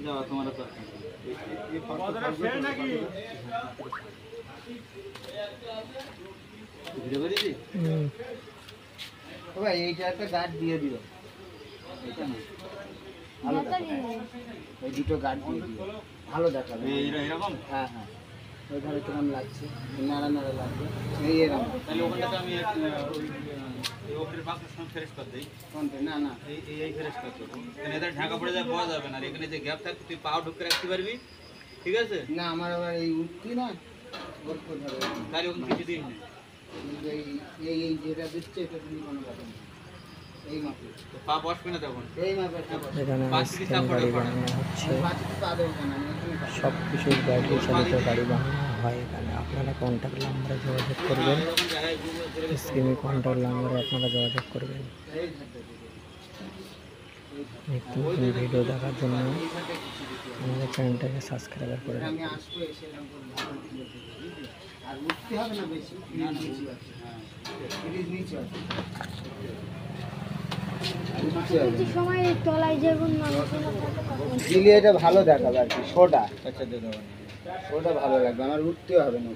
যাও তোমার তো ভিডিও করেছি ভাই, এইটা একটা গার্ড দিয়ে দিও। এটা না ভালো দেখাবে, এই দুটো গার্ড দিয়ে দিও, ভালো দেখাবে এরকম। হ্যাঁ হ্যাঁ, ওইখানে কেমন লাগছে, নাড়া নাড়া লাগবে এই এরকম। তাহলে ওখানটাতে আমি ওপরের পাশে ফ্রেশ করে দিই। কোনটা? না না, এই ফ্রেশ করে দেবো, কারণ এদের ঢাকা পড়ে যায় পাওয়া যাবে না, আর এখানে যে গ্যাপ থাকে তুই পাও ঢুকে রাখতে পারবি। ঠিক আছে না, আমার আবার এই উঠতি না গল্প ধরে, তাহলে ওখানে কিছু দিন নেই। এই এই যেটা দিচ্ছে এটা তুমি কোনো কথা নেই, এই মাপে পা বসবে না তখন, এই মাপে এখানে স্ক্রিন গাড়ি বানানো হচ্ছে, সব কিছুর ব্যাটারি চালিত গাড়ি বানানো হয় এখানে। আপনারা কন্ট্যাক্ট নাম্বারে যোগাযোগ করবেন, স্ক্রিনে কন্ট্যাক্ট নাম্বারে আপনারা যোগাযোগ করবেন। নিত্য নতুন ভিডিও দেখার জন্য আমাদের চ্যানেলটাকে সাবস্ক্রাইব করে রাখবেন। আর উঠতে হবে না বেশি, সময় তলায় যেমন দিলে এটা ভালো দেখাবে আর কি। সোডা আচ্ছা, সোডা ভালো লাগবে, আমার উঠতে হবে না।